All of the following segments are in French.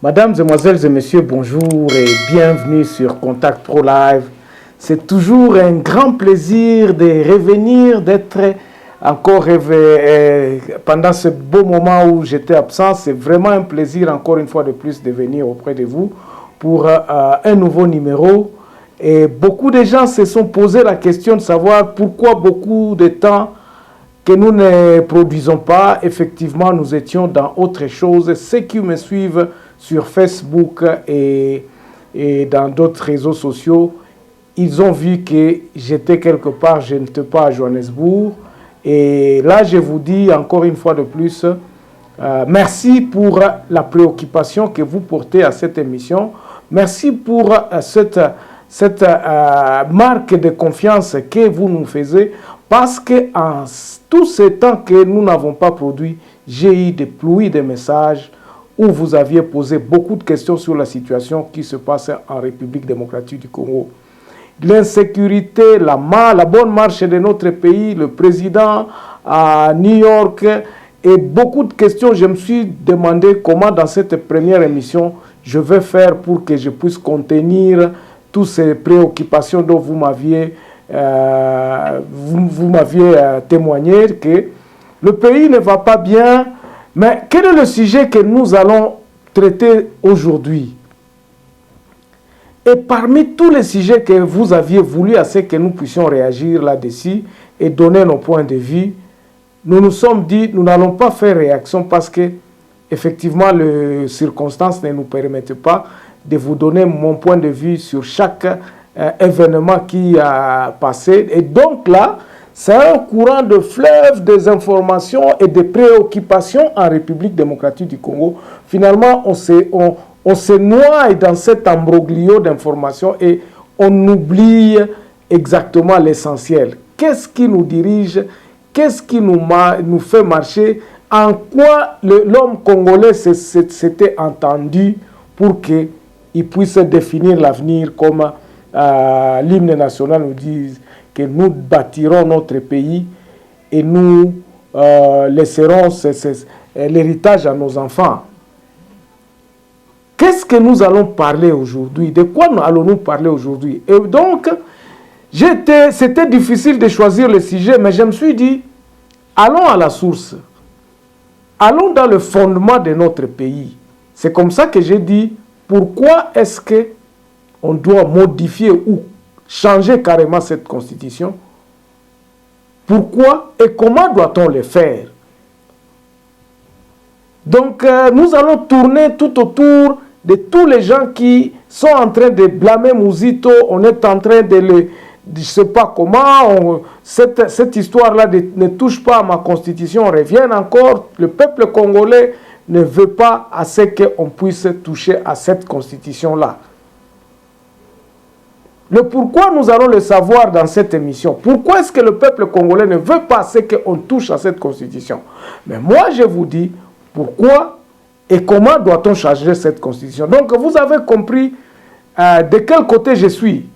Mesdames, Mesdemoiselles et Messieurs, bonjour et bienvenue sur Contact Pro Live. C'est toujours un grand plaisir de revenir, d'être encore pendant ce beau moment où j'étais absent. C'est vraiment un plaisir encore une fois de plus de venir auprès de vous pour un nouveau numéro. Et beaucoup de gens se sont posé la question de savoir pourquoi beaucoup de temps que nous ne produisons pas. Effectivement, nous étions dans autre chose. Ceux qui me suivent sur Facebook et dans d'autres réseaux sociaux, ils ont vu que j'étais quelque part, je n'étais pas à Johannesburg. Et là, je vous dis encore une fois de plus, merci pour la préoccupation que vous portez à cette émission. Merci pour cette marque de confiance que vous nous faites, parce que en tout ce temps que nous n'avons pas produit, j'ai eu des pluies de messages où vous aviez posé beaucoup de questions sur la situation qui se passe en République démocratique du Congo. L'insécurité, la bonne marche de notre pays, le président à New York et beaucoup de questions. Je me suis demandé comment dans cette première émission je vais faire pour que je puisse contenir toutes ces préoccupations dont vous m'aviez témoigné que le pays ne va pas bien. Mais quel est le sujet que nous allons traiter aujourd'hui? Et parmi tous les sujets que vous aviez voulu à ce que nous puissions réagir là-dessus et donner nos points de vue, nous nous sommes dit, nous n'allons pas faire réaction parce que, effectivement, les circonstances ne nous permettent pas de vous donner mon point de vue sur chaque événement qui a passé. Et donc là, c'est un courant de fleuve des informations et des préoccupations en République démocratique du Congo. Finalement, on se noie dans cet imbroglio d'informations et on oublie exactement l'essentiel. Qu'est-ce qui nous dirige? Qu'est-ce qui nous fait marcher? En quoi l'homme congolais s'était entendu pour qu'il puisse définir l'avenir comme l'hymne national nous dit que nous bâtirons notre pays et nous laisserons l'héritage à nos enfants. Qu'est-ce que nous allons parler aujourd'hui? De quoi allons-nous parler aujourd'hui? Et donc, c'était difficile de choisir le sujet, mais je me suis dit, allons à la source. Allons dans le fondement de notre pays. C'est comme ça que j'ai dit, pourquoi est-ce qu'on doit modifier ou changer carrément cette constitution? Pourquoi et comment doit-on le faire? Donc, nous allons tourner tout autour de tous les gens qui sont en train de blâmer Mouzito. On est en train de je ne sais pas comment, cette histoire-là ne touche pas à ma constitution, on revient encore. Le peuple congolais ne veut pas à ce qu'on puisse toucher à cette constitution-là. Le pourquoi, nous allons le savoir dans cette émission. Pourquoi est-ce que le peuple congolais ne veut pas ce qu'on touche à cette constitution? Mais moi, je vous dis pourquoi et comment doit-on changer cette constitution. Donc, vous avez compris de quel côté je suis.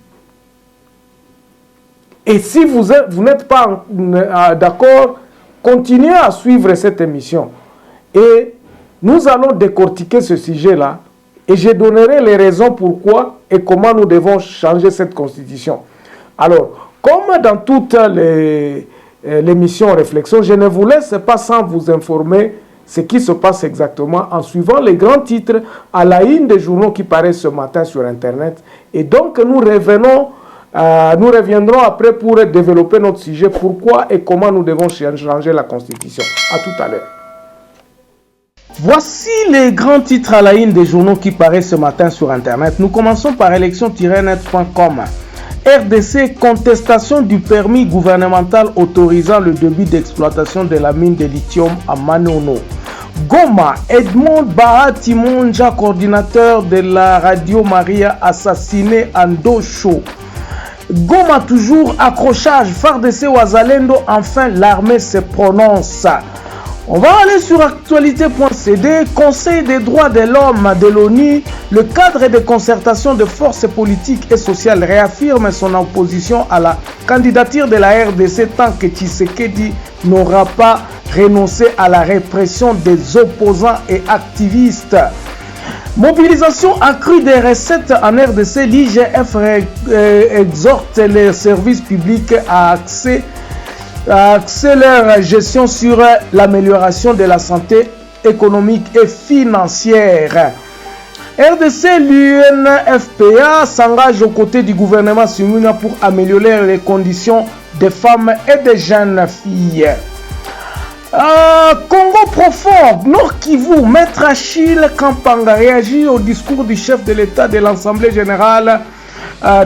Et si vous n'êtes pas d'accord, continuez à suivre cette émission. Et nous allons décortiquer ce sujet-là. Et je donnerai les raisons pourquoi et comment nous devons changer cette constitution. Alors, comme dans toutes les missions réflexion, je ne vous laisse pas sans vous informer ce qui se passe exactement en suivant les grands titres à la une des journaux qui paraissent ce matin sur Internet. Et donc, nous reviendrons après pour développer notre sujet, pourquoi et comment nous devons changer la constitution. À tout à l'heure. Voici les grands titres à la une des journaux qui paraissent ce matin sur Internet. Nous commençons par élection-net.com. RDC, contestation du permis gouvernemental autorisant le début d'exploitation de la mine de lithium à Manono. Goma, Edmond Bahati-Monja, coordinateur de la Radio Maria, assassiné en Docho. Goma toujours, accrochage, FARDC Ouazalendo, enfin l'armée se prononce. On va aller sur actualité.cd, Conseil des droits de l'homme de l'ONU. Le cadre de concertation de forces politiques et sociales réaffirme son opposition à la candidature de la RDC tant que Tshisekedi n'aura pas renoncé à la répression des opposants et activistes. Mobilisation accrue des recettes en RDC, l'IGF exhorte les services publics à axer leur gestion sur l'amélioration de la santé économique et financière. RDC, l'UNFPA s'engage aux côtés du gouvernement Sumuna pour améliorer les conditions des femmes et des jeunes filles. Congo profond, Nord Kivu, Maître Achille Kampanga réagit au discours du chef de l'État de l'Assemblée générale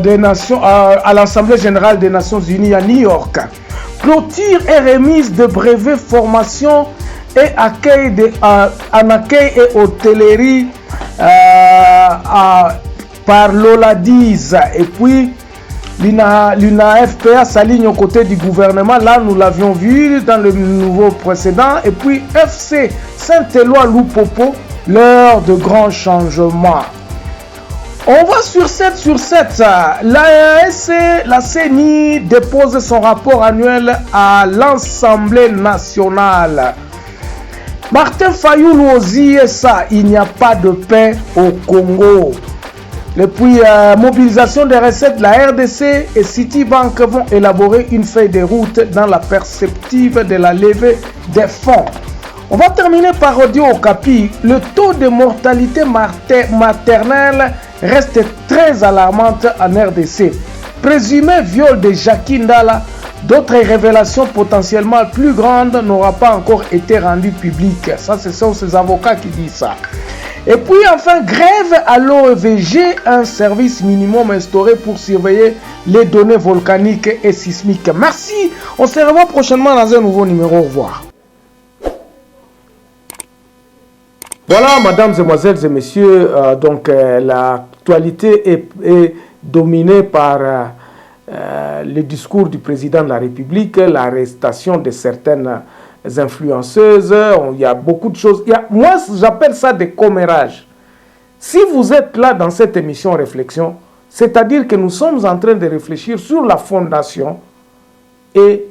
des Nations, à l'Assemblée générale des Nations Unies à New York. Clôture et remise de brevets, formation et accueil en accueil et hôtellerie par l'Oladiz. Et puis l'UNAFPA s'aligne aux côtés du gouvernement. Là, nous l'avions vu dans le nouveau précédent. Et puis FC Saint-Éloi Loupopo, l'heure de grands changements. On va sur 7 sur 7. La CENI dépose son rapport annuel à l'Assemblée nationale. Martin Fayulu aussi, ça, il n'y a pas de paix au Congo. Et puis, mobilisation des recettes, la RDC et Citibank vont élaborer une feuille de route dans la perspective de la levée des fonds. On va terminer par Audio Okapi. Le taux de mortalité maternelle reste très alarmante en RDC. Présumé viol de Jackie Ndala, d'autres révélations potentiellement plus grandes n'auront pas encore été rendues publiques. Ça, ce sont ces avocats qui disent ça. Et puis enfin, grève à l'OEVG, un service minimum instauré pour surveiller les données volcaniques et sismiques. Merci, on se revoit prochainement dans un nouveau numéro. Au revoir. Voilà, mesdames, mesdemoiselles et messieurs, l'actualité est dominée par le discours du président de la République, l'arrestation de certaines influenceuses. Il y a beaucoup de choses. Moi, j'appelle ça des commérages. Si vous êtes là dans cette émission Réflexion, c'est-à-dire que nous sommes en train de réfléchir sur la fondation et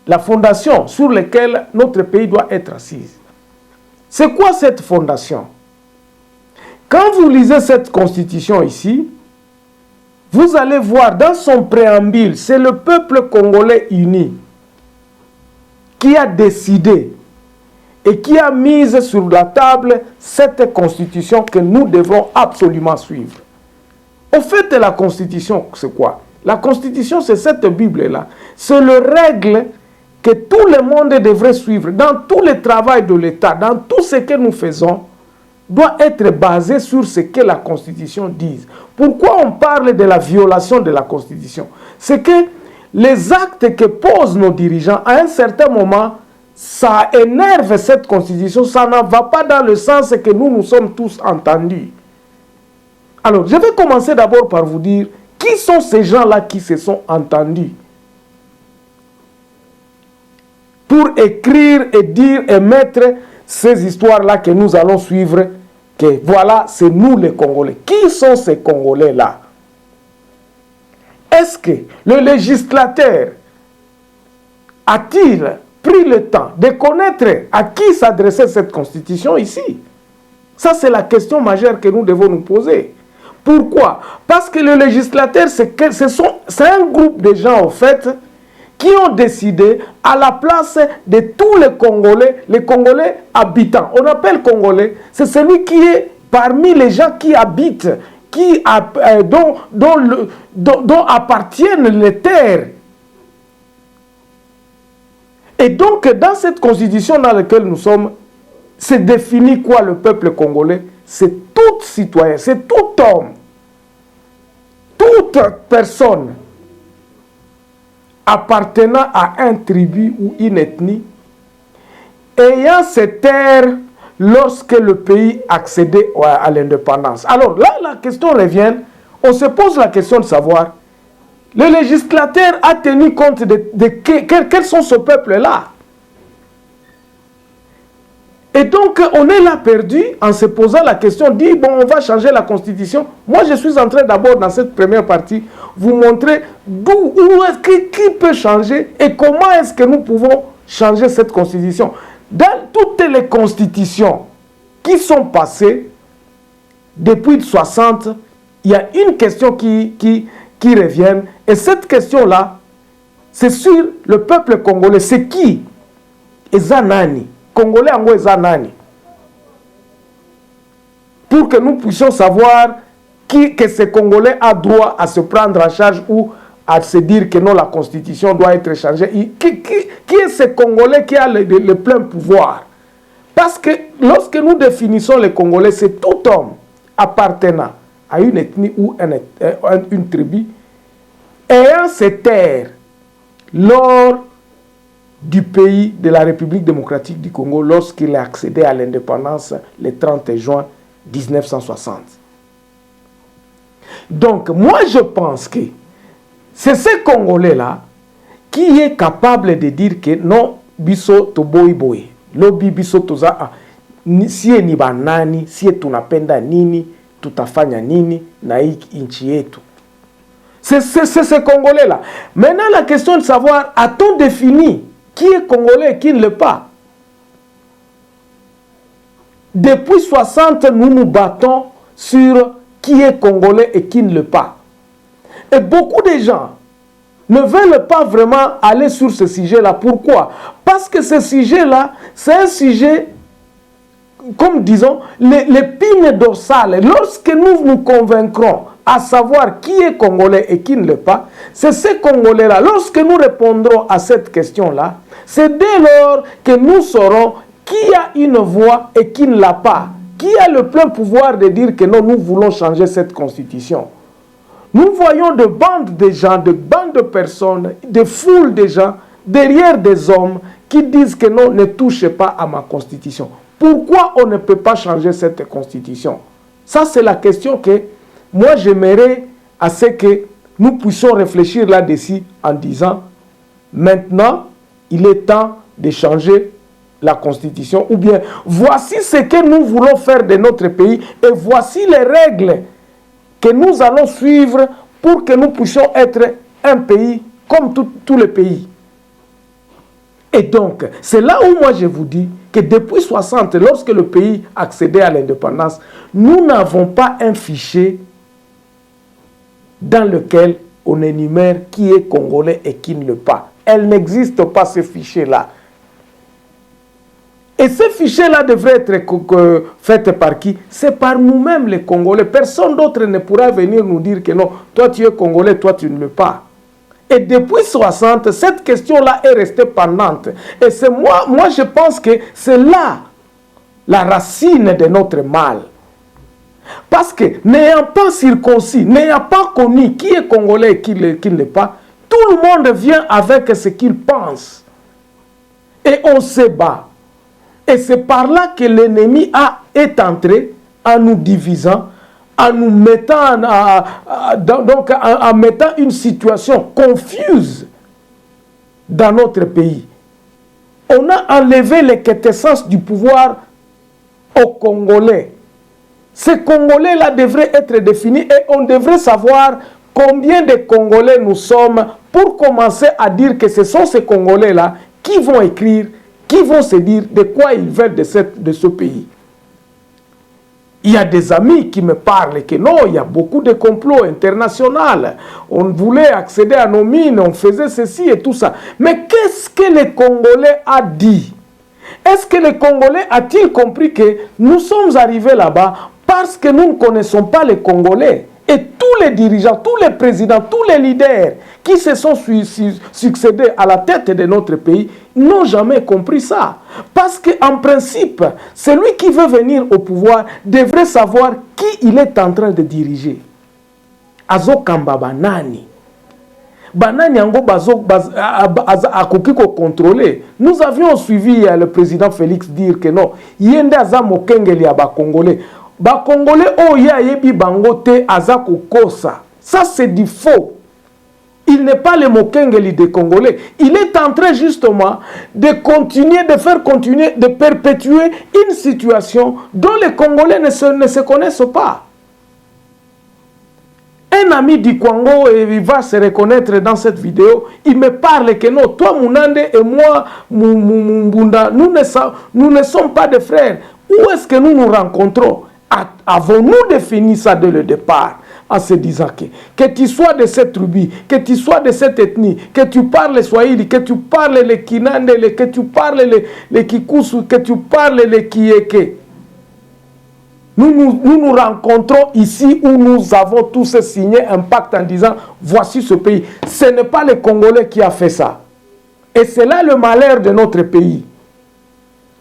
la fondation sur laquelle notre pays doit être assis. C'est quoi cette fondation? Quand vous lisez cette constitution ici, vous allez voir dans son préambule, c'est le peuple congolais uni qui a décidé et qui a mis sur la table cette constitution que nous devons absolument suivre. Au fait, la constitution, c'est quoi? La constitution, c'est cette Bible-là. C'est le règle que tout le monde devrait suivre. Dans tout le travail de l'État, dans tout ce que nous faisons, doit être basé sur ce que la Constitution dit. Pourquoi on parle de la violation de la Constitution? C'est que les actes que posent nos dirigeants, à un certain moment, ça énerve cette Constitution, ça ne va pas dans le sens que nous sommes tous entendus. Alors, je vais commencer d'abord par vous dire, qui sont ces gens-là qui se sont entendus pour écrire et dire et mettre ces histoires-là que nous allons suivre, que voilà, c'est nous les Congolais. Qui sont ces Congolais-là? Est-ce que le législateur a-t-il pris le temps de connaître à qui s'adressait cette constitution ici? Ça, c'est la question majeure que nous devons nous poser. Pourquoi? Parce que le législateur, c'est un groupe de gens, en fait, qui ont décidé à la place de tous les Congolais habitants. On appelle Congolais, c'est celui qui est parmi les gens qui habitent, dont appartiennent les terres. Et donc, dans cette constitution dans laquelle nous sommes, c'est défini quoi le peuple congolais? C'est tout citoyen, c'est tout homme, toute personne appartenant à un tribu ou une ethnie, ayant ces terres lorsque le pays accédait à l'indépendance. Alors là, la question revient, on se pose la question de savoir, le législateur a tenu compte de quels sont ce peuple-là. Et donc, on est là perdu en se posant la question, dit, bon, on va changer la constitution. Moi, je suis en train d'abord, dans cette première partie, vous montrer qui peut changer et comment est-ce que nous pouvons changer cette constitution. Dans toutes les constitutions qui sont passées, depuis 60, il y a une question qui revient. Et cette question-là, c'est sur le peuple congolais. C'est qui? Ezanani. Congolais en gros Ezanani. Pour que nous puissions savoir que ce Congolais a droit à se prendre en charge ou à se dire que non, la Constitution doit être changée. Qui est ce Congolais qui a le plein pouvoir? Parce que lorsque nous définissons les Congolais, c'est tout homme appartenant à une ethnie ou une tribu ayant ses terres lors du pays de la République démocratique du Congo lorsqu'il a accédé à l'indépendance le 30 juin 1960. Donc, moi, je pense que c'est ce Congolais-là qui est capable de dire que non, biso to boy. Lobi biso toza sie ni banani, sie tunapenda nini, tutafanya nini na nchi yetu. C'est ce Congolais-là. Maintenant, la question de savoir, a-t-on défini qui est Congolais et qui ne l'est pas? Depuis 60, nous nous battons sur qui est Congolais et qui ne l'est pas. Et beaucoup de gens ne veulent pas vraiment aller sur ce sujet-là. Pourquoi? Parce que ce sujet-là, c'est un sujet, comme disons, l'épine dorsale. Lorsque nous nous convaincrons à savoir qui est Congolais et qui ne l'est pas, c'est ce Congolais-là. Lorsque nous répondrons à cette question-là, c'est dès lors que nous saurons qui a une voix et qui ne l'a pas. Qui a le plein pouvoir de dire que non, nous voulons changer cette constitution. Nous voyons de bandes de gens, de bandes de personnes, de foules de gens, derrière des hommes qui disent que non, ne touchez pas à ma constitution. Pourquoi on ne peut pas changer cette constitution? Ça, c'est la question que moi, j'aimerais à ce que nous puissions réfléchir là-dessus en disant, maintenant, il est temps de changer la Constitution, ou bien voici ce que nous voulons faire de notre pays et voici les règles que nous allons suivre pour que nous puissions être un pays comme tous les pays. Et donc, c'est là où moi je vous dis que depuis 60, lorsque le pays accédait à l'indépendance, nous n'avons pas un fichier dans lequel on énumère qui est Congolais et qui ne l'est pas. Elle n'existe pas, ce fichier-là. Et ce fichier-là devrait être fait par qui? C'est par nous-mêmes les Congolais. Personne d'autre ne pourra venir nous dire que non, toi tu es Congolais, toi tu ne l'es pas. Et depuis 60, cette question-là est restée pendante. Et c'est moi je pense que c'est là la racine de notre mal. Parce que n'ayant pas circoncis, n'ayant pas connu qui est Congolais et qui ne l'est pas, tout le monde vient avec ce qu'il pense. Et on se bat. Et c'est par là que l'ennemi est entré en nous divisant, en nous mettant, en mettant une situation confuse dans notre pays. On a enlevé les quintessences du pouvoir aux Congolais. Ces Congolais-là devraient être définis et on devrait savoir combien de Congolais nous sommes pour commencer à dire que ce sont ces Congolais-là qui vont écrire, qui vont se dire de quoi ils veulent de ce pays. Il y a des amis qui me parlent que non, il y a beaucoup de complots internationaux. On voulait accéder à nos mines, on faisait ceci et tout ça. Mais qu'est-ce que les Congolais a dit? Est-ce que les Congolais a-t-il compris que nous sommes arrivés là-bas parce que nous ne connaissons pas les Congolais? Et tous les dirigeants, tous les présidents, tous les leaders qui se sont succédés à la tête de notre pays n'ont jamais compris ça. Parce qu'en principe, celui qui veut venir au pouvoir devrait savoir qui il est en train de diriger. Azo kamba banani. Banani yango akoki ko contrôler. Nous avions suivi le président Félix dire que non, yende aza mokengeli ya ba Congolais. Ba Congolais oya yebi bango te aza kokosa. Ça c'est du faux. Il n'est pas le mokengeli des Congolais. Il est en train justement de continuer, de faire continuer, de perpétuer une situation dont les Congolais ne se connaissent pas. Un ami du Congo, et il va se reconnaître dans cette vidéo, il me parle que non, toi Mounande et moi Mbunda, nous ne sommes pas des frères. Où est-ce que nous nous rencontrons? Avons-nous défini ça dès le départ en se disant que tu sois de cette tribu, que tu sois de cette ethnie, que tu parles le Swahili, que tu parles le Kinande, que tu parles le Kikusu, que tu parles le Kieke. Nous nous rencontrons ici où nous avons tous signé un pacte en disant voici ce pays. Ce n'est pas le Congolais qui a fait ça. Et c'est là le malheur de notre pays.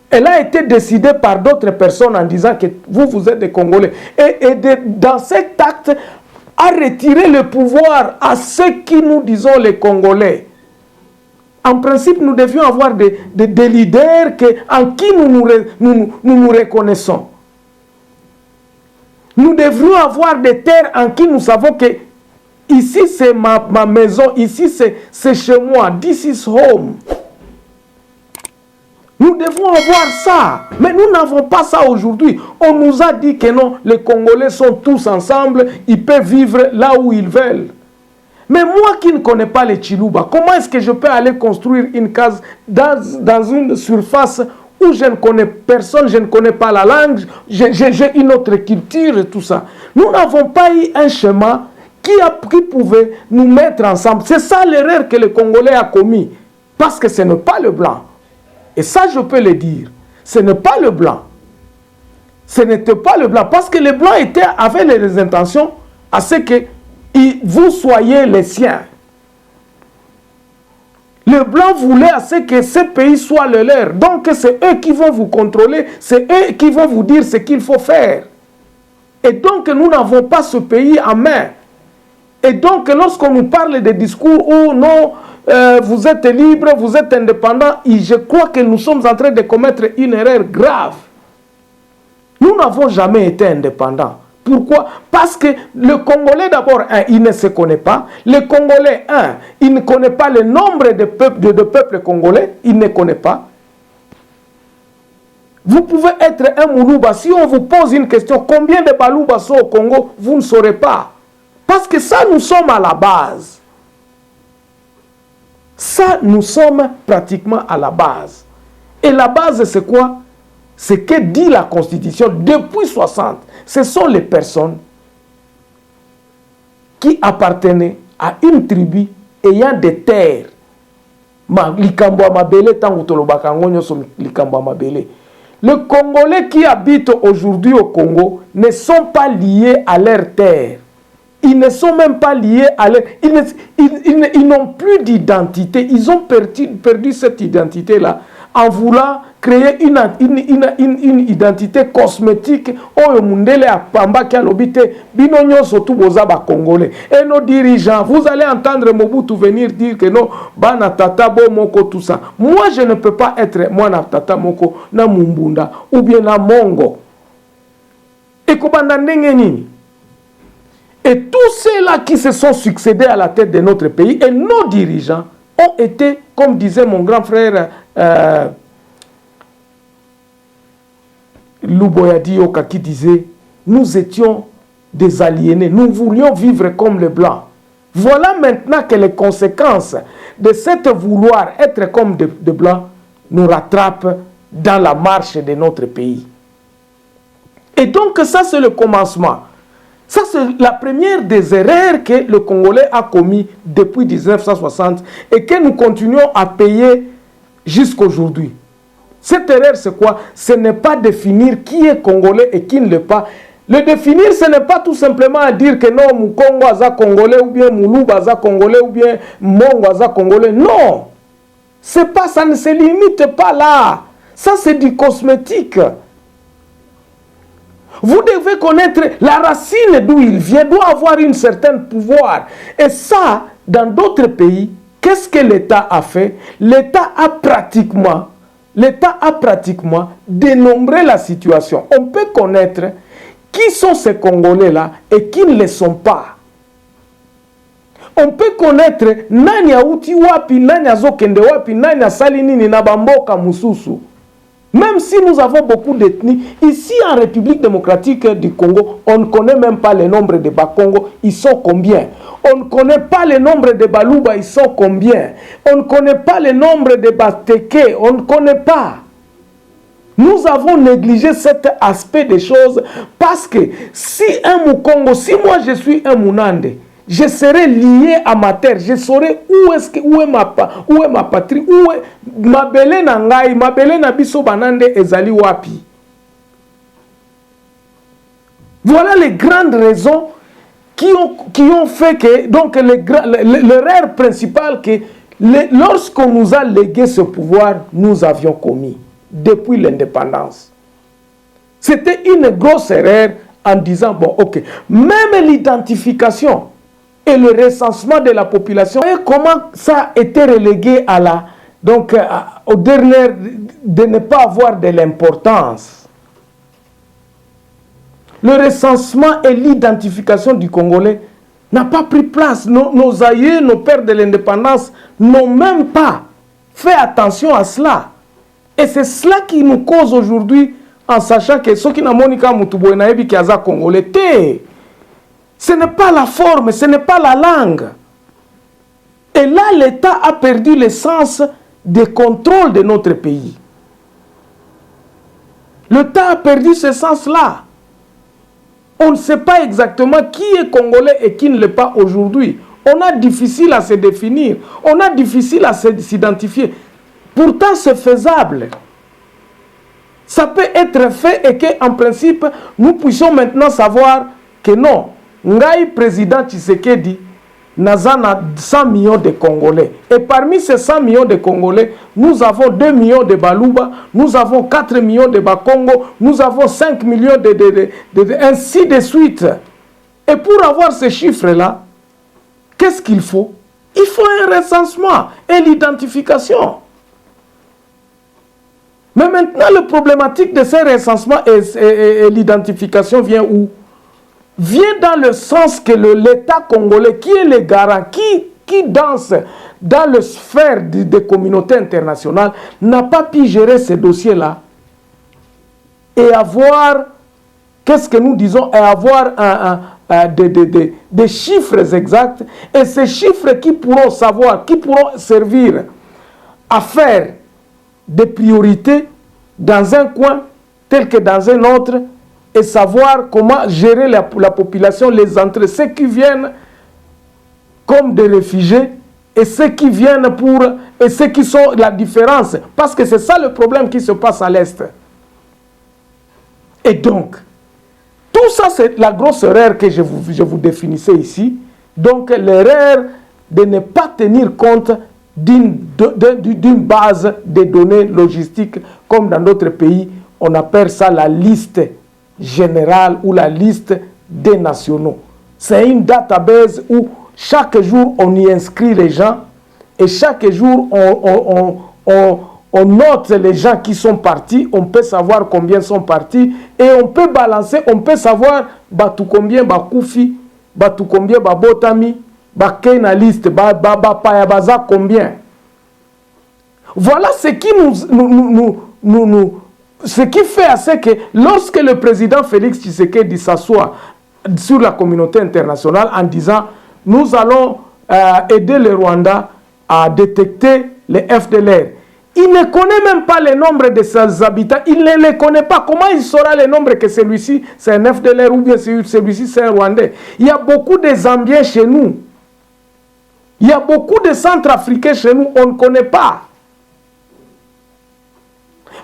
Elle a été décidée par d'autres personnes en disant que vous êtes des Congolais. Dans cet acte, a retiré le pouvoir à ceux qui nous disons les Congolais. En principe, nous devions avoir des leaders en qui nous reconnaissons. Nous devrions avoir des terres en qui nous savons que ici c'est ma maison, ici c'est chez moi, this is home. Nous devons avoir ça, mais nous n'avons pas ça aujourd'hui. On nous a dit que non, les Congolais sont tous ensemble, ils peuvent vivre là où ils veulent. Mais moi qui ne connais pas les Chiluba, comment est-ce que je peux aller construire une case dans une surface où je ne connais personne, je ne connais pas la langue, j'ai une autre culture et tout ça. Nous n'avons pas eu un schéma qui pouvait nous mettre ensemble. C'est ça l'erreur que le Congolais a commis, parce que ce n'est pas le blanc. Et ça, je peux le dire. Ce n'est pas le blanc. Ce n'était pas le blanc. Parce que les blancs avaient les intentions à ce que vous soyez les siens. Les blancs voulaient à ce que ce pays soit le leur. Donc, c'est eux qui vont vous contrôler. C'est eux qui vont vous dire ce qu'il faut faire. Et donc, nous n'avons pas ce pays en main. Et donc, lorsqu'on nous parle des discours où non, vous êtes libre, vous êtes indépendant, et je crois que nous sommes en train de commettre une erreur grave. Nous n'avons jamais été indépendants. Pourquoi? Parce que le Congolais, d'abord, il ne se connaît pas. Le Congolais, il ne connaît pas le nombre de peuples congolais. Il ne connaît pas. Vous pouvez être un Moulouba. Si on vous pose une question, combien de Balouba sont au Congo, vous ne saurez pas. Parce que ça, nous sommes à la base. Ça, nous sommes pratiquement à la base. Et la base, c'est quoi? C'est que dit la Constitution depuis 60. Ce sont les personnes qui appartenaient à une tribu ayant des terres. Les Congolais qui habitent aujourd'hui au Congo ne sont pas liés à leurs terres. Ils ne sont même pas liés à leur... Ils n'ont plus d'identité. Ils ont perdu cette identité-là en voulant créer une identité cosmétique. Et nos dirigeants, vous allez entendre Mobutu venir dire que non, Bana Tata Bomoko, tout ça. Moi, je ne peux pas être Mwana Tata Moko, na Mumbunda, ou bien na Mongo. Et Kobanda Ndengenini. Et tous ceux-là qui se sont succédés à la tête de notre pays, et nos dirigeants, ont été, comme disait mon grand frère Louboyadi Oka, qui disait, nous étions des aliénés, nous voulions vivre comme les Blancs. Voilà maintenant que les conséquences de cette vouloir être comme des Blancs nous rattrapent dans la marche de notre pays. Et donc ça, c'est le commencement. Ça, c'est la première des erreurs que le Congolais a commis depuis 1960 et que nous continuons à payer jusqu'aujourd'hui. Cette erreur, c'est quoi? Ce n'est pas définir qui est Congolais et qui ne l'est pas. Le définir, ce n'est pas tout simplement dire que non, Moukongo aza Congolais, ou bien Moulouba aza Congolais, ou bien Mongo aza Congolais. Non! C'est pas, ça ne se limite pas là. Ça, c'est du cosmétique. Vous devez connaître la racine d'où il vient, doit avoir un certain pouvoir. Et ça, dans d'autres pays, qu'est-ce que l'État a fait? L'État a pratiquement dénombré la situation. On peut connaître qui sont ces Congolais-là et qui ne le sont pas. On peut connaître nani auti wapi, nani azokende wapi, nani asalinini na bamboka mususu. Même si nous avons beaucoup d'ethnies, ici en République démocratique du Congo, on ne connaît même pas le nombre de Bakongo, ils sont combien? On ne connaît pas le nombre de Balouba, ils sont combien? On ne connaît pas le nombre de Bateke, on ne connaît pas. Nous avons négligé cet aspect des choses parce que si un Mukongo, si moi je suis un Munande, je serai lié à ma terre, je saurai où est ma patrie, où est ma belle nangai, ma belle nabiso banande ezali wapi. Voilà les grandes raisons qui ont fait que, donc l'erreur principale que lorsqu'on nous a légué ce pouvoir, nous avions commis depuis l'indépendance. C'était une grosse erreur en disant, bon, ok, même l'identification et le recensement de la population, et comment ça a été relégué à au dernier, de ne pas avoir de l'importance. Le recensement et l'identification du Congolais n'a pas pris place. Nos aïeux, nos pères de l'indépendance n'ont même pas fait attention à cela. Et c'est cela qui nous cause aujourd'hui, en sachant que ceux qui n'ont pas Moutouboyenaebi qui a Congolais, ce n'est pas la forme, ce n'est pas la langue. Et là, l'État a perdu le sens de contrôle de notre pays. L'État a perdu ce sens-là. On ne sait pas exactement qui est Congolais et qui ne l'est pas aujourd'hui. On a difficile à se définir. On a difficile à s'identifier. Pourtant, c'est faisable. Ça peut être fait et qu'en principe, nous puissions maintenant savoir que non. Ngai président Tshisekedi Nazana 100 millions de Congolais. Et parmi ces 100 millions de Congolais, nous avons 2 millions de Baluba, nous avons 4 millions de Bakongo, nous avons 5 millions ainsi de suite. Et pour avoir ces chiffres-là, qu'est-ce qu'il faut? Il faut un recensement et l'identification. Mais maintenant, la problématique de ces recensements et l'identification vient où? Vient dans le sens que l'État congolais, qui est le garant, qui danse dans le sphère des communautés internationales, n'a pas pu gérer ces dossiers-là et avoir, qu'est-ce que nous disons, et avoir des chiffres exacts, et ces chiffres qui pourront savoir, qui pourront servir à faire des priorités dans un coin tel que dans un autre, et savoir comment gérer la population, les entrées, ceux qui viennent comme des réfugiés et ceux qui viennent et ceux qui sont la différence. Parce que c'est ça le problème qui se passe à l'Est. Et donc, tout ça c'est la grosse erreur que je vous définissais ici. Donc l'erreur de ne pas tenir compte d'une base de données logistiques comme dans d'autres pays, on appelle ça la liste générale ou la liste des nationaux. C'est une database où chaque jour on y inscrit les gens et chaque jour on note les gens qui sont partis, on peut savoir combien sont partis et on peut balancer, on peut savoir batu combien bakoufi, batu combien babotami, bakena liste, payabaza combien. Voilà ce qui ce qui fait assez que lorsque le président Félix Tshisekedi s'assoit sur la communauté internationale en disant nous allons aider le Rwanda à détecter les FDLR, il ne connaît même pas le nombre de ses habitants, il ne les connaît pas. Comment il saura le nombre que celui-ci c'est un FDLR ou bien celui-ci c'est un Rwandais? Il y a beaucoup de Zambiens chez nous, il y a beaucoup de Centrafricains chez nous, on ne connaît pas.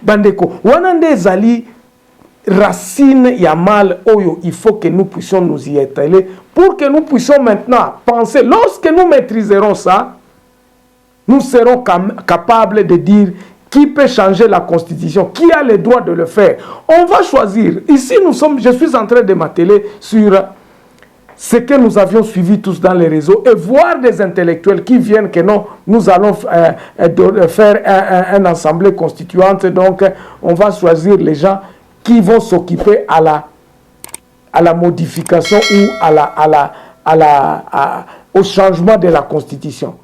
Bandeko, wanande zali racine ya mal oyo, il faut que nous puissions nous y étaler pour que nous puissions maintenant penser. Lorsque nous maîtriserons ça, nous serons capables de dire qui peut changer la constitution, qui a le droit de le faire. On va choisir. Ici, je suis en train de m'atteler sur ce que nous avions suivi tous dans les réseaux et voir des intellectuels qui viennent que non, nous allons faire un assemblée constituante, donc on va choisir les gens qui vont s'occuper à la modification ou au changement de la constitution.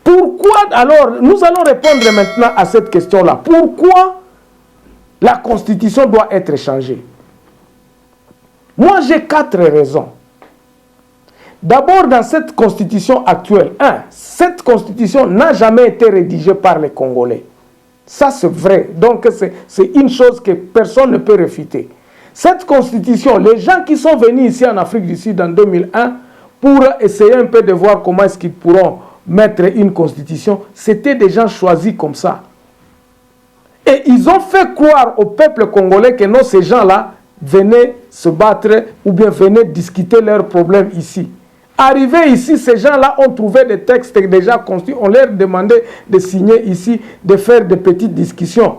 Pourquoi alors, nous allons répondre maintenant à cette question-là. Pourquoi la Constitution doit être changée? Moi, j'ai 4 raisons. D'abord, dans cette Constitution actuelle, cette Constitution n'a jamais été rédigée par les Congolais. Ça, c'est vrai. Donc, c'est une chose que personne ne peut réfuter. Cette Constitution, les gens qui sont venus ici en Afrique du Sud en 2001 pour essayer un peu de voir comment est-ce qu'ils pourront mettre une Constitution, c'était des gens choisis comme ça. Et ils ont fait croire au peuple congolais que non, ces gens-là venaient se battre ou bien venaient discuter leurs problèmes ici. Arrivés ici, ces gens-là ont trouvé des textes déjà construits. On leur demandait de signer ici, de faire des petites discussions.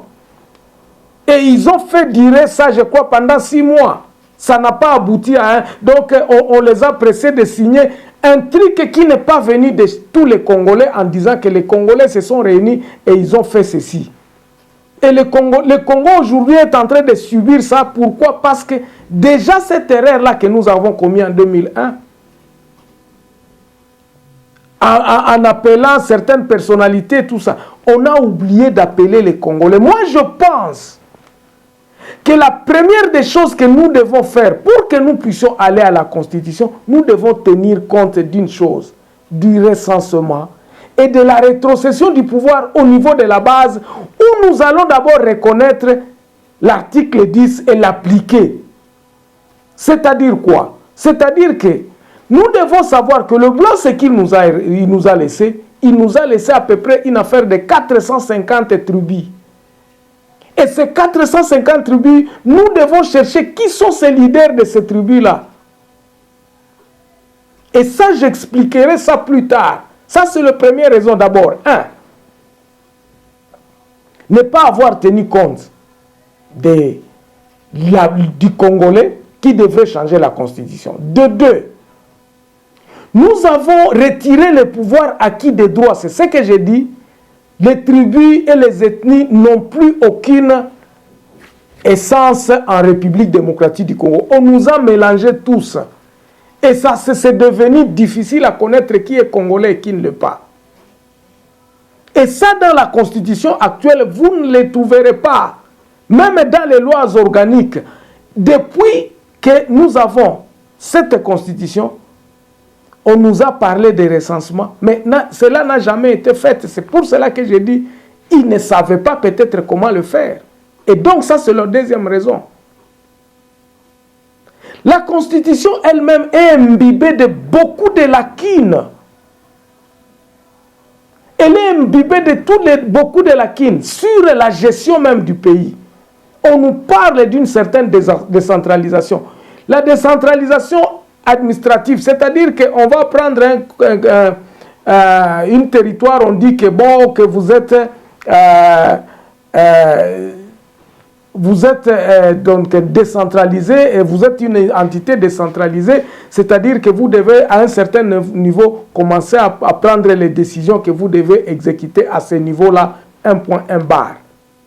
Et ils ont fait durer ça, je crois, pendant 6 mois. Ça n'a pas abouti à un... Donc, on les a pressés de signer un truc qui n'est pas venu de tous les Congolais en disant que les Congolais se sont réunis et ils ont fait ceci. Et le Congo aujourd'hui est en train de subir ça. Pourquoi? Parce que déjà cette erreur-là que nous avons commise en 2001, en appelant certaines personnalités, tout ça, on a oublié d'appeler les Congolais. Moi, je pense que la première des choses que nous devons faire pour que nous puissions aller à la Constitution, nous devons tenir compte d'une chose, du recensement et de la rétrocession du pouvoir au niveau de la base, où nous allons d'abord reconnaître l'article 10 et l'appliquer. C'est-à-dire quoi? C'est-à-dire que nous devons savoir que le blanc, ce qu'il nous a laissé, il nous a laissé à peu près une affaire de 450 tribus. Et ces 450 tribus, nous devons chercher qui sont ces leaders de ces tribus-là. Et ça, j'expliquerai ça plus tard. Ça, c'est la première raison d'abord. Ne pas avoir tenu compte du Congolais qui devrait changer la Constitution. De deux, nous avons retiré le pouvoir acquis des droits. C'est ce que j'ai dit. Les tribus et les ethnies n'ont plus aucune essence en République démocratique du Congo. On nous a mélangés tous. Et ça, c'est devenu difficile à connaître qui est congolais et qui ne l'est pas. Et ça, dans la Constitution actuelle, vous ne les trouverez pas. Même dans les lois organiques. Depuis que nous avons cette Constitution, on nous a parlé de recensement, mais cela n'a jamais été fait. C'est pour cela que j'ai dit, ils ne savaient pas peut-être comment le faire. Et donc ça, c'est la deuxième raison. La Constitution elle-même est imbibée de beaucoup de lacunes. Elle est imbibée de beaucoup de lacunes sur la gestion même du pays. On nous parle d'une certaine décentralisation. La décentralisation administrative, c'est-à-dire qu'on va prendre un territoire, on dit que bon, que vous êtes donc décentralisé et vous êtes une entité décentralisée, c'est-à-dire que vous devez à un certain niveau commencer à prendre les décisions que vous devez exécuter à ce niveau-là, un point barre.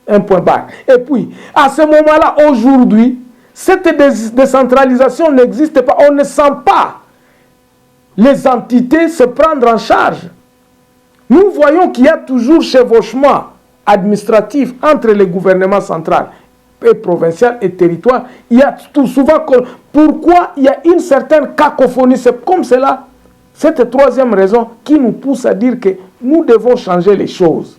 Et puis, à ce moment-là, aujourd'hui, cette décentralisation n'existe pas. On ne sent pas les entités se prendre en charge. Nous voyons qu'il y a toujours chevauchement administratif entre les gouvernements centraux et provincial et territoire. Il y a tout souvent... Pourquoi il y a une certaine cacophonie? C'est comme cela, cette troisième raison qui nous pousse à dire que nous devons changer les choses.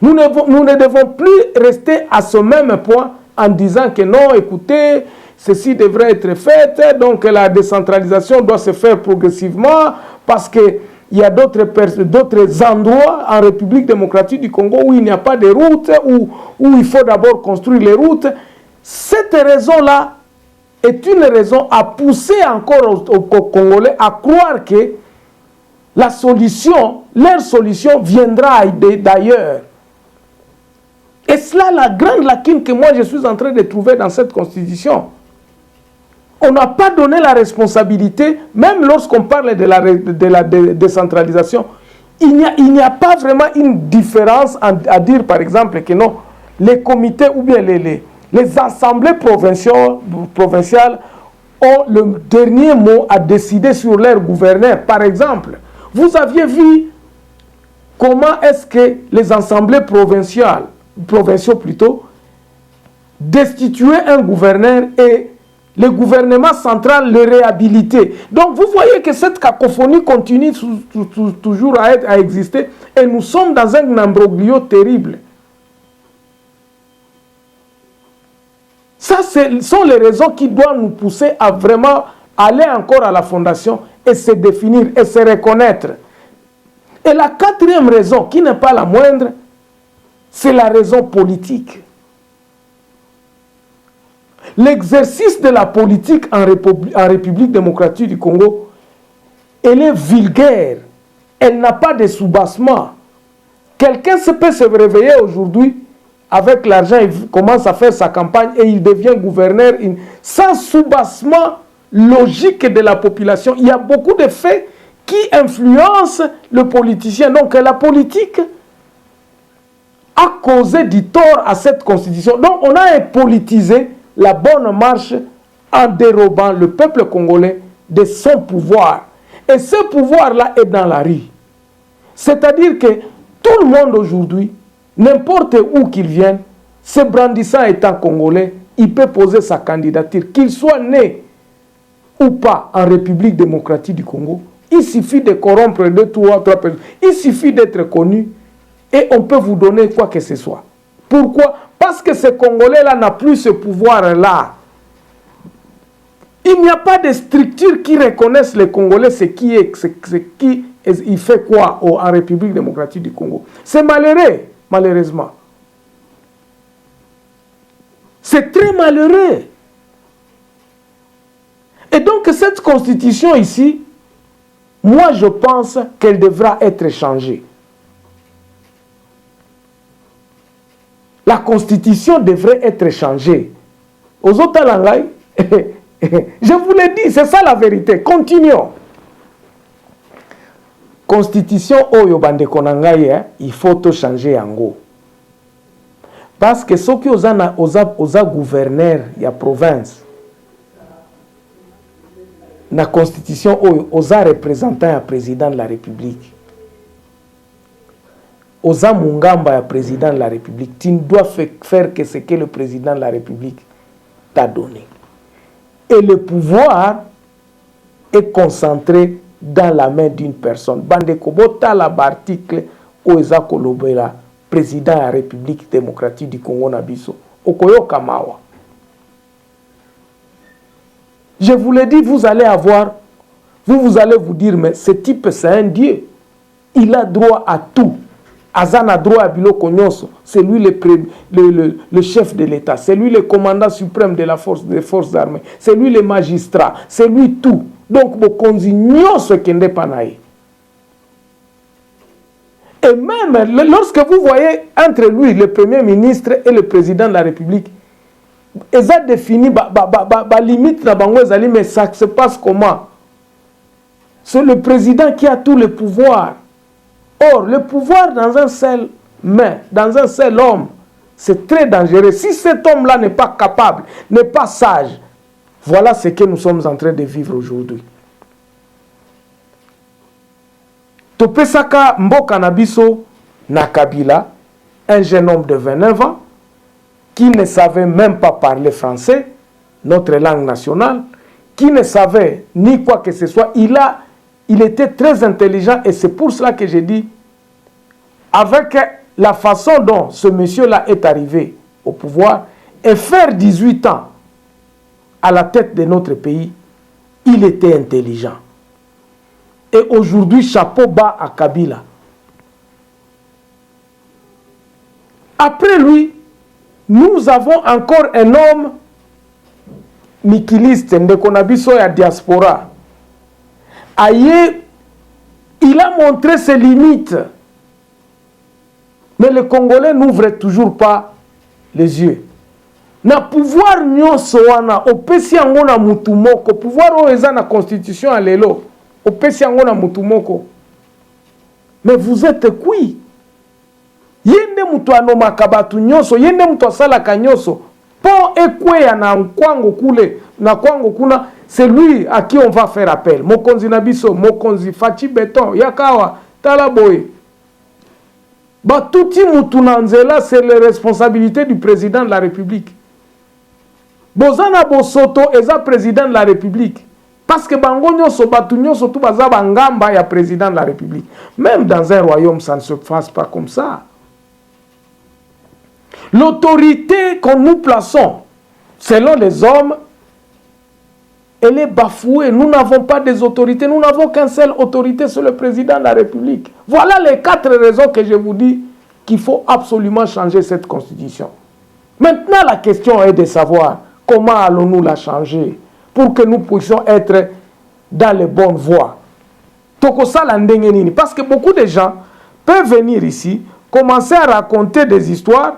Nous ne devons plus rester à ce même point en disant que non, écoutez, ceci devrait être fait, donc la décentralisation doit se faire progressivement parce qu'il y a d'autres endroits en République démocratique du Congo où il n'y a pas de route, où il faut d'abord construire les routes. Cette raison-là est une raison à pousser encore aux Congolais à croire que la solution, leur solution viendra d'ailleurs. Et cela, la grande lacune que moi je suis en train de trouver dans cette constitution. On n'a pas donné la responsabilité, même lorsqu'on parle de la décentralisation, il n'y a pas vraiment une différence à dire, par exemple, que non, les comités ou bien les assemblées provinciales ont le dernier mot à décider sur leur gouverneur. Par exemple, vous aviez vu comment est-ce que les assemblées provinciaux plutôt, destituaient un gouverneur et le gouvernement central le réhabilitait. Donc vous voyez que cette cacophonie continue toujours à exister et nous sommes dans un imbroglio terrible. Ça, ce sont les raisons qui doivent nous pousser à vraiment aller encore à la fondation et se définir et se reconnaître. Et la quatrième raison, qui n'est pas la moindre, c'est la raison politique. L'exercice de la politique en République démocratique du Congo, elle est vulgaire. Elle n'a pas de soubassement. Quelqu'un peut se réveiller aujourd'hui avec l'argent, il commence à faire sa campagne et il devient gouverneur sans soubassement logique de la population. Il y a beaucoup de faits qui influencent le politicien. Donc la politique a causé du tort à cette constitution. Donc on a politisé la bonne marche en dérobant le peuple congolais de son pouvoir. Et ce pouvoir-là est dans la rue. C'est-à-dire que tout le monde aujourd'hui, n'importe où qu'il vienne, se brandissant étant congolais, il peut poser sa candidature, qu'il soit né ou pas en République démocratique du Congo. Il suffit de corrompre 2, 3 personnes. Il suffit d'être connu et on peut vous donner quoi que ce soit. Pourquoi? Parce que ce Congolais-là n'a plus ce pouvoir-là. Il n'y a pas de structure qui reconnaisse les Congolais il fait quoi en République démocratique du Congo. C'est malheureux, malheureusement. C'est très malheureux. Et donc cette constitution ici, moi je pense qu'elle devra être changée. La constitution devrait être changée. Aux autres langues, je vous l'ai dit, c'est ça la vérité. Continuons. Constitution oyo bande konangaye, il faut tout changer en gros. Parce que ceux qui osa gouverneur ya province, la constitution oyo osa représentant ya président de la République. Osa Mungamba ya président de la République, tu ne dois faire que ce que le président de la République t'a donné. Et le pouvoir est concentré dans la main d'une personne. Bande Kobota la article Oza Kolobela, président de la République démocratique du Congo Nabiso, Okoyo Kamawa. Je vous l'ai dit, vous allez vous dire, mais ce type c'est un dieu. Il a droit à tout. Azana droit à Biloko Nyonso, c'est lui le chef de l'État, c'est lui le commandant suprême des forces armées, c'est lui le magistrat, c'est lui tout. Donc, Bokonzi Nyonso Kende Panaï. Et même, lorsque vous voyez entre lui, le premier ministre et le président de la République, ils ont défini la limite, mais ça se passe comment? C'est le président qui a tout le pouvoir. Or, le pouvoir dans un seul main, dans un seul homme, c'est très dangereux. Si cet homme-là n'est pas capable, n'est pas sage, voilà ce que nous sommes en train de vivre aujourd'hui. Topesaka Mboka Nabiso Nakabila, un jeune homme de 29 ans, qui ne savait même pas parler français, notre langue nationale, qui ne savait ni quoi que ce soit, il était très intelligent et c'est pour cela que j'ai dit, avec la façon dont ce monsieur-là est arrivé au pouvoir, et faire 18 ans à la tête de notre pays, il était intelligent. Et aujourd'hui, chapeau bas à Kabila. Après lui, nous avons encore un homme mikiliste, Ndekonabiso ya diaspora. Aïe, il a montré ses limites. Mais les Congolais n'ouvrent toujours pas les yeux. Na pouvoir nyonso wana, opesi yango na mutu moko, pouvoir oyo eza na constitution à lelo, opesi yango na mutu moko. Mais vous êtes qui? Yende mutu anomaka batu nyonso, yende mutu asalaka nyonso, po ekweya na kwango kule, na kwango kuna, c'est lui à qui on va faire appel. Mokonzi Nabiso, Mokonzi Fati Beton, Yakawa, Talaboye. Batuti Moutounanzela, c'est la responsabilité du président de la République. Bozana Bosoto est le président de la République. Parce que Bangonyo Sobatunyo, surtout Bazaba Ngamba, est président de la République. Même dans un royaume, ça ne se passe pas comme ça. L'autorité que nous plaçons, selon les hommes, elle est bafouée. Nous n'avons pas des autorités. Nous n'avons qu'une seule autorité, c'est le président de la République. Voilà les 4 raisons que je vous dis qu'il faut absolument changer cette constitution. Maintenant, la question est de savoir comment allons-nous la changer pour que nous puissions être dans les bonnes voies. Parce que beaucoup de gens peuvent venir ici, commencer à raconter des histoires.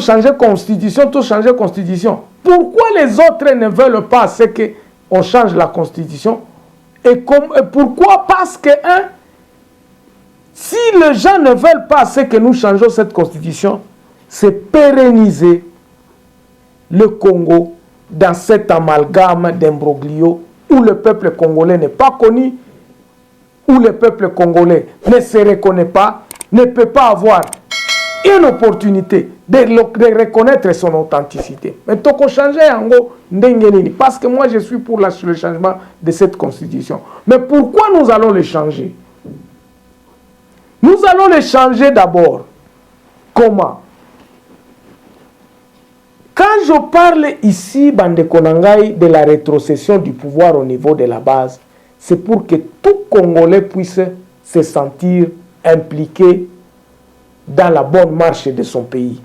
Changer constitution. Pourquoi les autres ne veulent pas qu'on change la constitution? Et pourquoi? Parce que si les gens ne veulent pas que nous changeons cette constitution, c'est pérenniser le Congo dans cet amalgame d'imbroglio où le peuple congolais n'est pas connu, où le peuple congolais ne se reconnaît pas, ne peut pas avoir une opportunité de reconnaître son authenticité. Mais il faut changer en gros, parce que moi je suis pour le changement de cette constitution. Mais pourquoi nous allons le changer? Nous allons le changer d'abord. Comment? Quand je parle ici, Bande Konangai, de la rétrocession du pouvoir au niveau de la base, c'est pour que tout Congolais puisse se sentir impliqué dans la bonne marche de son pays.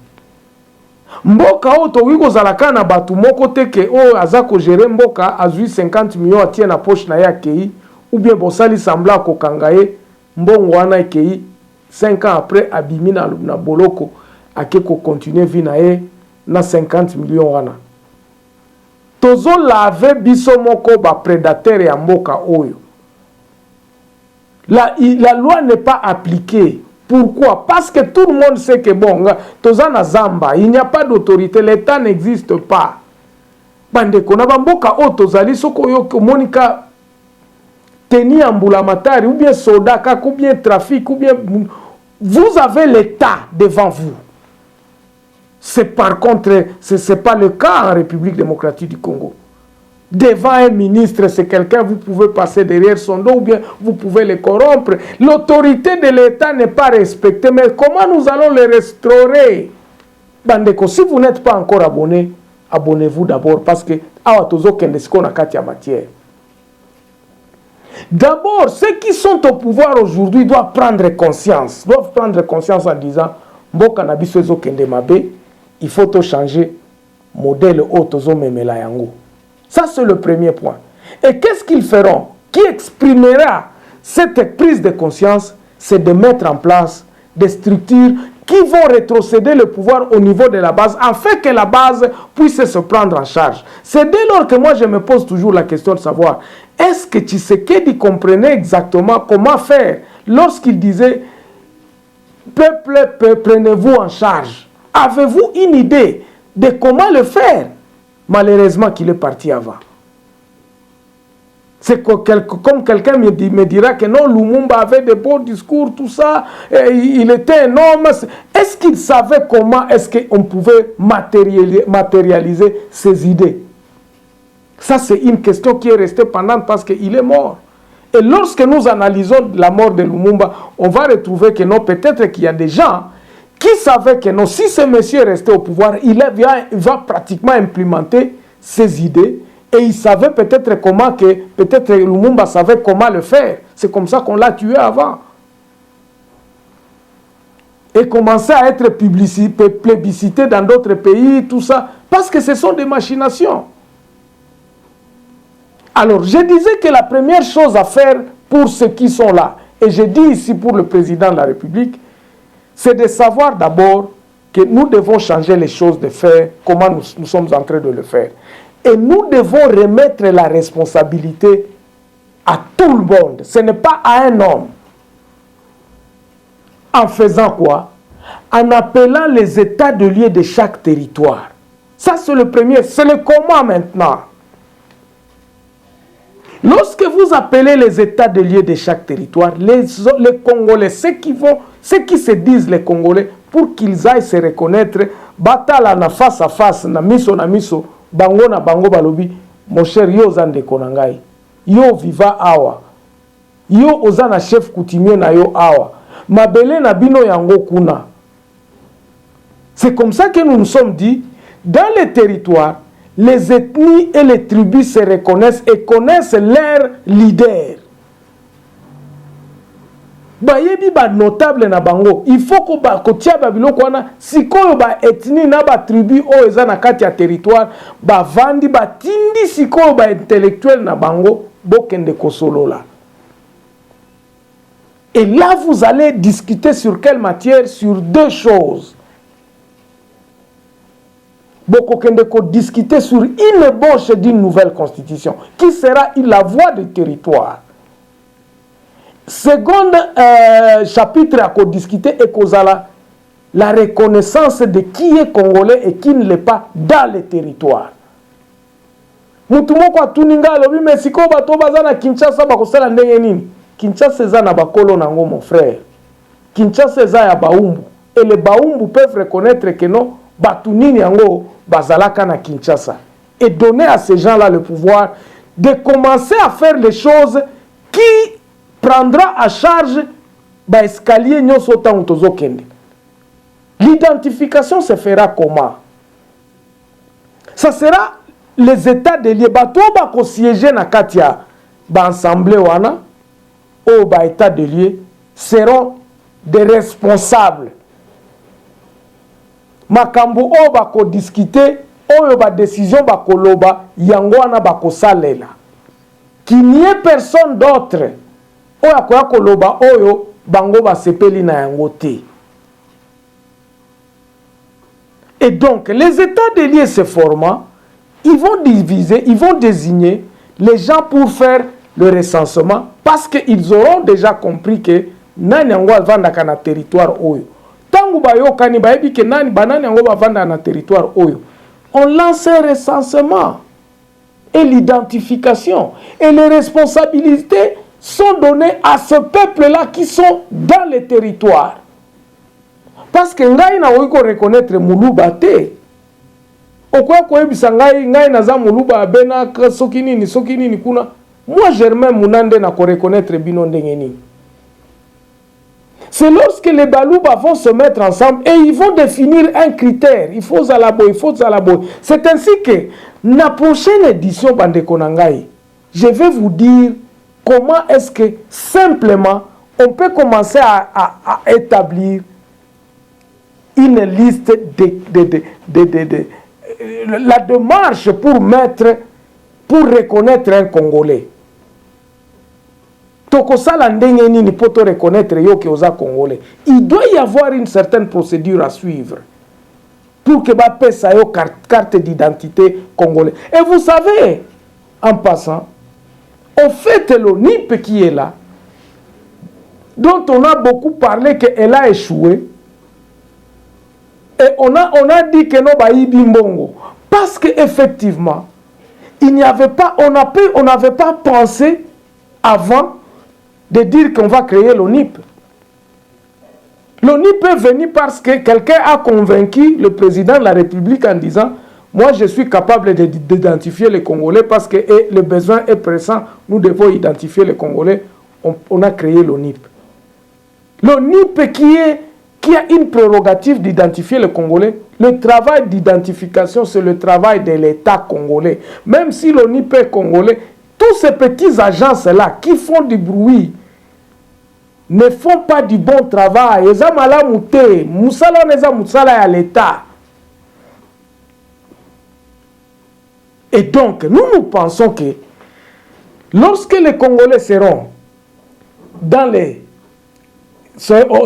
Mboka oto wiko zalaka na batu moko teke o azako gérer mboka azui 50 millions atie na poche na ya kei ou bien bosali sambla ko kangaye mbongo wana kei 5 ans après abimi na boloko akeko continuer vie na ye na 50 millions wana. Tozo lave biso moko ba prédateur ya mboka oyo. La loi n'est pas appliquée. Pourquoi? Parce que tout le monde sait que bon, Tozana Zamba, il n'y a pas d'autorité, l'État n'existe pas. Bandeko na bamboka o tozali soko yo monika teni ambulamatari ou bien soda ou bien trafic ou bien vous avez l'État devant vous. C'est par contre c'est pas le cas en République démocratique du Congo. Devant un ministre, c'est quelqu'un, vous pouvez passer derrière son dos ou bien vous pouvez le corrompre. L'autorité de l'État n'est pas respectée. Mais comment nous allons le restaurer? Bandeko, si vous n'êtes pas encore abonné, abonnez-vous d'abord parce que d'abord, ceux qui sont au pouvoir aujourd'hui doivent prendre conscience. Doivent prendre conscience en disant il faut changer modèle auto memela yango. Ça, c'est le premier point. Et qu'est-ce qu'ils feront? Qui exprimera cette prise de conscience? C'est de mettre en place des structures qui vont rétrocéder le pouvoir au niveau de la base, afin que la base puisse se prendre en charge. C'est dès lors que moi, je me pose toujours la question de savoir, est-ce que Tshisekedi comprenait exactement comment faire lorsqu'il disait « Peuple, prenez-vous en charge ». Avez-vous une idée de comment le faire? Malheureusement qu'il est parti avant. C'est comme quelqu'un me dira que non, Lumumba avait de beaux discours, tout ça, il était un homme. Est-ce qu'il savait comment est-ce qu'on pouvait matérialiser ses idées? Ça, c'est une question qui est restée pendante parce qu'il est mort. Et lorsque nous analysons la mort de Lumumba, on va retrouver que non, peut-être qu'il y a des gens qui savait que non, si ce monsieur restait au pouvoir, il va pratiquement implémenter ses idées et il savait peut-être comment que, peut-être Lumumba savait comment le faire. C'est comme ça qu'on l'a tué avant. Et commencer à être plébiscité dans d'autres pays, tout ça, parce que ce sont des machinations. Alors, je disais que la première chose à faire pour ceux qui sont là, et je dis ici pour le président de la République, c'est de savoir d'abord que nous devons changer les choses de faire, comment nous sommes en train de le faire. Et nous devons remettre la responsabilité à tout le monde. Ce n'est pas à un homme. En faisant quoi? En appelant les états de lieu de chaque territoire. Ça, c'est le premier. C'est le comment maintenant. Lorsque vous appelez les états de lieu de chaque territoire, les Congolais, ceux qui se disent les Congolais, pour qu'ils aillent se reconnaître, batala na face à face, na miso, bango na bango balobi, mon cher, yo zande konangai, yo viva awa, yo ozana chef coutumier na yo awa, mabele na bino yango kuna. C'est comme ça que nous nous sommes dit, dans les territoires, les ethnies et les tribus se reconnaissent et connaissent leurs leaders. Bayebi ba notable na bango, il faut que ba kotia ba biloko wana sikoyo ba ethnie na ba tribu o eza na kati ya territoire ba vandi ba tindi sikoyo ba intellectuel na bango bokende kosolola. Et là vous allez discuter sur quelle matière? Sur deux choses. Beaucoup de discuter sur une ébauche d'une nouvelle constitution qui sera la voie du territoire. Second chapitre à discuter et causala la reconnaissance de qui est congolais et qui ne l'est pas dans les territoires. Mutumoko atuninga lobi mesiko bato bazana Kinshasa bakosala ndenge nini? Kinshasa eza na bakolo nango mon frère. Kinshasa eza ya baumbu et les baumbu peuvent reconnaître que non batunini yango bazalaka na Kinshasa et donner à ces gens-là le pouvoir de commencer à faire les choses qui prendra à charge ba escalier nyoso tango tozokende. L'identification se fera comment? Ça sera les états de lieu bato bako siéger na katia ba assemblée wana ou ba état de lieu seront des responsables. Makambo o bako discuter oyo ba décision bako loba yango wana bako salela. Qu'il n'y ait personne d'autre oyo akoya koloba oyo bango ba sepeli na yango te. Et donc les états de lieu se formant, ils vont diviser, ils vont désigner les gens pour faire le recensement parce qu'ils auront déjà compris que nani yango avandaka na territoire oyo. Tangu bayokani bayebi ke nani banani yango bavanda na territoire oyo. On lance un recensement et l'identification et les responsabilités sont données à ce peuple-là qui sont dans les territoires. Parce que ngai na oiko reconnaître muluba te. Okwa koyebisa ngai naza muluba abena soki nini kuna. Moi Germain Munande na ko reconnaître bino ndenge nini. C'est lorsque les Balouba vont se mettre ensemble et ils vont définir un critère. Il faut zalabo. C'est ainsi que, la prochaine édition, Bandekonangai, je vais vous dire comment est-ce que, simplement, on peut commencer à établir une liste la démarche pour reconnaître un Congolais. Tokosala ndenge nini poto reconnaître yo ke oza congolais. Il doit y avoir une certaine procédure à suivre pour que ba pesa yo carte d'identité congolais. Et vous savez, en passant, au fait l'ONIP qui est là, dont on a beaucoup parlé qu'elle a échoué, et on a dit que non baïbi mbongo parce que effectivement, il n'y avait pas, on n'avait pas pensé avant de dire qu'on va créer l'ONIP. L'ONIP est venu parce que quelqu'un a convaincu le président de la République en disant « Moi, je suis capable d'identifier les Congolais parce que le besoin est pressant. Nous devons identifier les Congolais. » On a créé l'ONIP. L'ONIP qui a une prérogative d'identifier les Congolais. Le travail d'identification, c'est le travail de l'État congolais. Même si l'ONIP est congolais, tous ces petits agences-là qui font du bruit ne font pas du bon travail. Eza malamu te, musala neza musala ya l'État. Et donc, nous pensons que lorsque les Congolais seront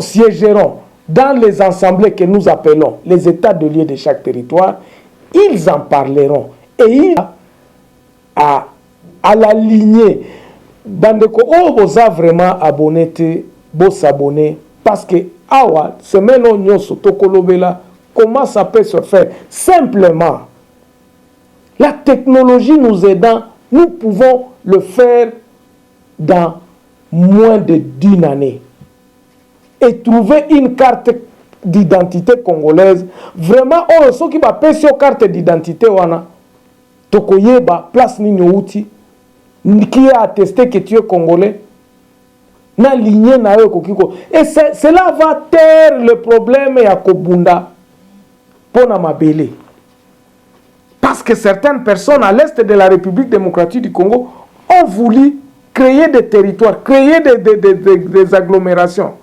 siégeront dans les assemblées que nous appelons les états de lieu de chaque territoire, ils en parleront. Et ils à la lignée. Bandeko, vous avez vraiment abonné, vous s'abonner. Parce que, awa, semaine nyonso tokolobela, comment ça peut se faire? Simplement, La technologie nous aidant, nous pouvons le faire dans moins d'1 année. Et trouver une carte d'identité congolaise, vraiment, ceux qui va payer sur carte d'identité, tokoyeba, place nini outi, qui a attesté que tu es congolais, na lignée na yo kokiko. Et cela va taire le problème ya kobunda pour na mabele. Parce que certaines personnes à l'est de la République démocratique du Congo ont voulu créer des territoires, créer des agglomérations,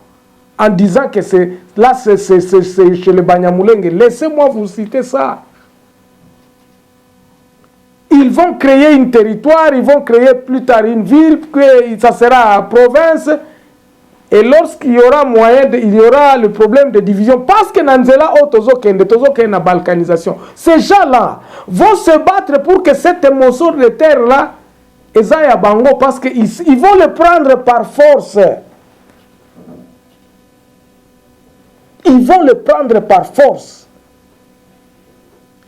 en disant que c'est chez les Banyamulenge. Laissez-moi vous citer ça. Ils vont créer un territoire, ils vont créer plus tard une ville, ça sera province. Et lorsqu'il y aura moyen, il y aura le problème de division. Parce que Nanzela la balkanisation. Ces gens-là vont se battre pour que cette morceau de terre-là, Ezaya Bango, parce qu'ils vont le prendre par force. Ils vont le prendre par force.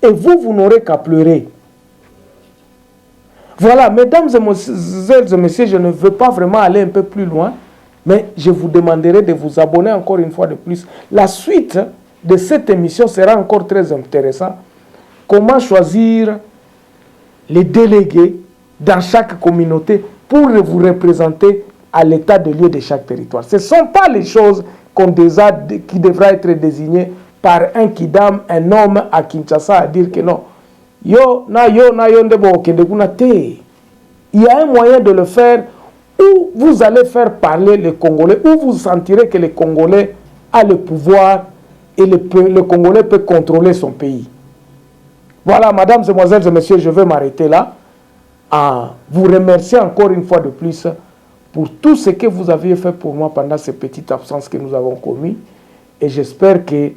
Et vous n'aurez qu'à pleurer. Voilà, mesdames et messieurs, je ne veux pas vraiment aller un peu plus loin, mais je vous demanderai de vous abonner encore une fois de plus. La suite de cette émission sera encore très intéressante. Comment choisir les délégués dans chaque communauté pour vous représenter à l'état de lieu de chaque territoire. Ce ne sont pas les choses qui devraient être désignées par un kidam, un homme à Kinshasa à dire que non. Il y a un moyen de le faire où vous allez faire parler les Congolais, où vous sentirez que les Congolais a le pouvoir et le Congolais peut contrôler son pays. Voilà, mesdames, mesdemoiselles et messieurs, je vais m'arrêter là. À vous remercier encore une fois de plus pour tout ce que vous aviez fait pour moi pendant ces petites absences que nous avons commises. Et j'espère que,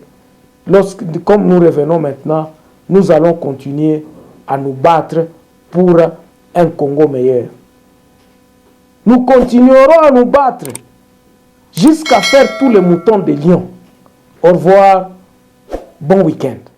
comme nous revenons maintenant, nous allons continuer à nous battre pour un Congo meilleur. Nous continuerons à nous battre jusqu'à faire tous les moutons de lion. Au revoir, bon week-end.